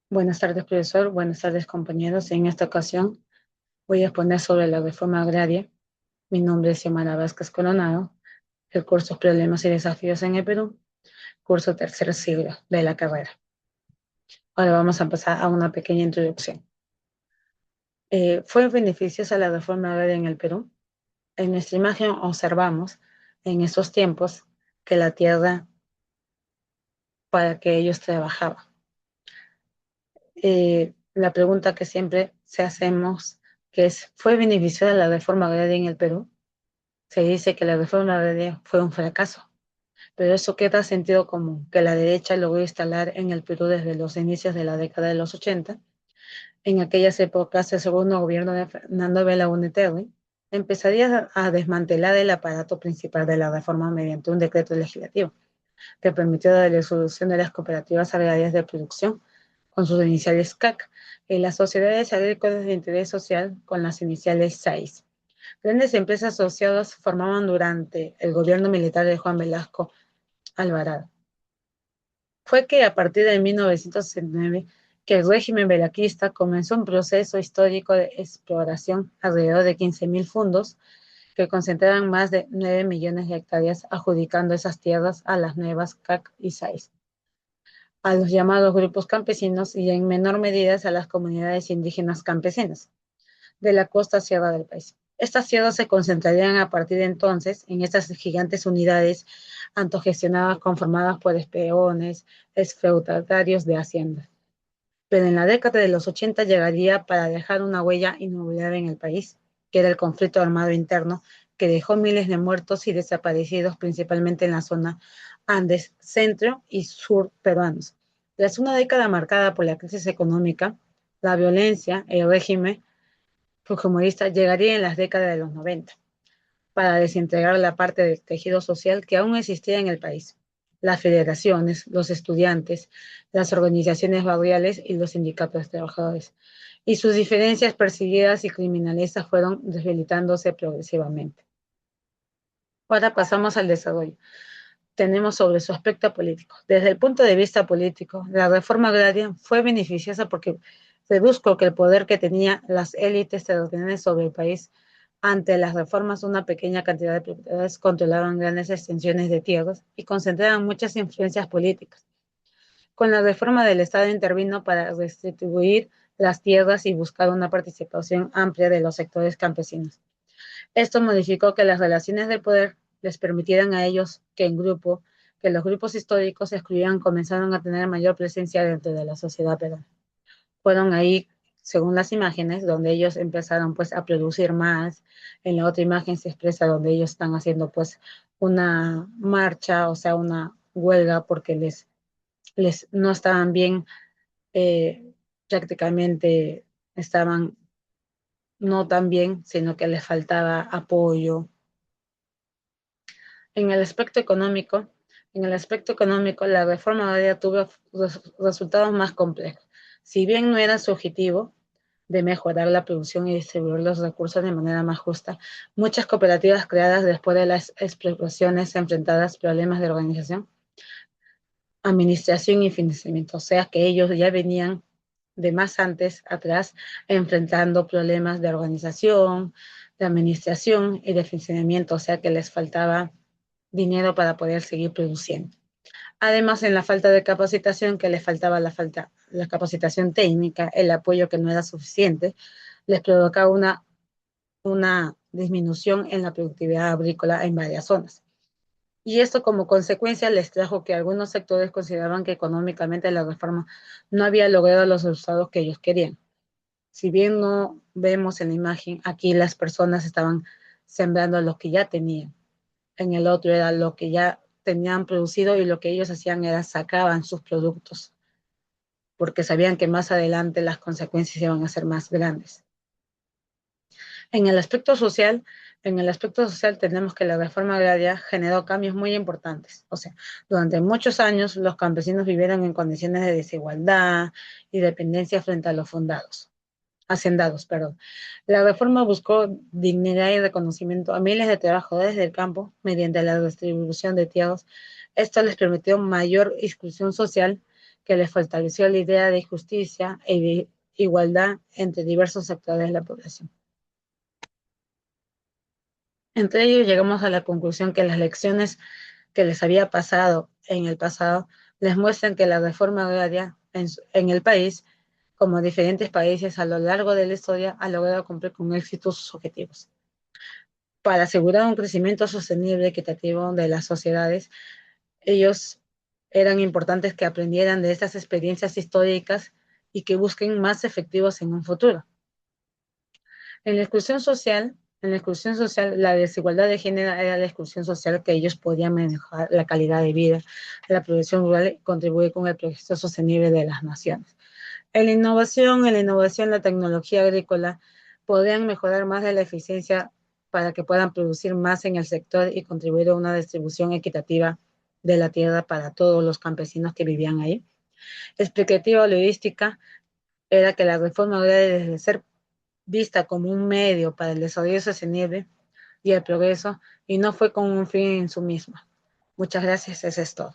Buenas tardes, profesor. Buenas tardes, compañeros. En esta ocasión voy a exponer sobre la reforma agraria. Mi nombre es Xiomara Vázquez Coronado. El curso Problemas y Desafíos en el Perú, curso tercer siglo de la carrera. Ahora vamos a pasar a una pequeña introducción. ¿Fue beneficiosa la reforma agraria en el Perú? En nuestra imagen observamos en estos tiempos que la tierra para que ellos trabajaban. La pregunta que siempre se hacemos que es, ¿fue beneficiosa la reforma agraria en el Perú? Se dice que la reforma agraria fue un fracaso, pero eso queda sentido común, que la derecha logró instalar en el Perú desde los inicios de la década de los 80. En aquellas épocas, el segundo gobierno de Fernando Belaúnde Terry empezaría a desmantelar el aparato principal de la reforma mediante un decreto legislativo que permitió la disolución de las cooperativas agrarias de producción con sus iniciales CAC y las sociedades agrícolas de interés social con las iniciales SAIS. Grandes empresas asociadas se formaban durante el gobierno militar de Juan Velasco Alvarado. Fue que a partir de 1969 que el régimen belaquista comenzó un proceso histórico de exploración alrededor de 15.000 fondos que concentraban más de 9 millones de hectáreas, adjudicando esas tierras a las nuevas CAC y SAIS, a los llamados grupos campesinos y en menor medida a las comunidades indígenas campesinas de la costa sierra del país. Estas sierras se concentrarían a partir de entonces en estas gigantes unidades autogestionadas conformadas por peones, exfeudatarios de hacienda. Pero en la década de los 80 llegaría para dejar una huella inolvidable en el país, que era el conflicto armado interno que dejó miles de muertos y desaparecidos, principalmente en la zona Andes, centro y sur peruanos. Tras una década marcada por la crisis económica, la violencia, el régimen fujimorista llegaría en las décadas de los 90 para desintegrar la parte del tejido social que aún existía en el país. Las federaciones, los estudiantes, las organizaciones barriales y los sindicatos de trabajadores. Y sus diferencias perseguidas y criminalistas fueron debilitándose progresivamente. Ahora pasamos al desarrollo. Tenemos sobre su aspecto político. Desde el punto de vista político, la reforma agraria fue beneficiosa porque reduzco que el poder que tenían las élites territoriales sobre el país ante las reformas, una pequeña cantidad de propiedades controlaban grandes extensiones de tierras y concentraban muchas influencias políticas. Con la reforma del Estado intervino para redistribuir las tierras y buscar una participación amplia de los sectores campesinos. Esto modificó que las relaciones de poder les permitieran a ellos que los grupos históricos se excluían, comenzaron a tener mayor presencia dentro de la sociedad peruana. Fueron ahí, según las imágenes, donde ellos empezaron pues a producir más. En la otra imagen se expresa donde ellos están haciendo pues una marcha, o sea, una huelga porque les no estaban bien, prácticamente estaban no tan bien, sino que les faltaba apoyo. En el aspecto económico, la reforma agraria tuvo resultados más complejos. Si bien no era su objetivo de mejorar la producción y distribuir los recursos de manera más justa, muchas cooperativas creadas después de las expropiaciones enfrentadas problemas de organización, administración y financiamiento, o sea que ellos ya venían de más antes atrás enfrentando problemas de organización, de administración y de funcionamiento, o sea que les faltaba dinero para poder seguir produciendo. Además, en la falta de capacitación, que les faltaba la capacitación técnica, el apoyo que no era suficiente, les provocaba una disminución en la productividad agrícola en varias zonas. Y esto como consecuencia les trajo que algunos sectores consideraban que económicamente la reforma no había logrado los resultados que ellos querían. Si bien no vemos en la imagen, aquí las personas estaban sembrando lo que ya tenían. En el otro era lo que ya tenían producido y lo que ellos hacían era sacaban sus productos porque sabían que más adelante las consecuencias iban a ser más grandes. En el aspecto social, en el aspecto social tenemos que la reforma agraria generó cambios muy importantes. O sea, durante muchos años los campesinos vivieron en condiciones de desigualdad y dependencia frente a los hacendados, perdón. La reforma buscó dignidad y reconocimiento a miles de trabajadores del campo mediante la distribución de tierras. Esto les permitió mayor exclusión social que les fortaleció la idea de justicia e de igualdad entre diversos sectores de la población. Entre ellos llegamos a la conclusión que las lecciones que les había pasado en el pasado les muestran que la reforma agraria en el país, como diferentes países a lo largo de la historia, ha logrado cumplir con éxito sus objetivos. Para asegurar un crecimiento sostenible y equitativo de las sociedades, ellos eran importantes que aprendieran de estas experiencias históricas y que busquen más efectivos en un futuro. En la exclusión social, la desigualdad de género era la exclusión social que ellos podían manejar la calidad de vida, la producción rural y contribuir con el progreso sostenible de las naciones. En la innovación, la tecnología agrícola podrían mejorar más de la eficiencia para que puedan producir más en el sector y contribuir a una distribución equitativa de la tierra para todos los campesinos que vivían ahí. Explicativa holística era que la reforma agraria, desde ser vista como un medio para el desarrollo sostenible y el progreso, y no fue como un fin en sí misma. Muchas gracias, eso es todo.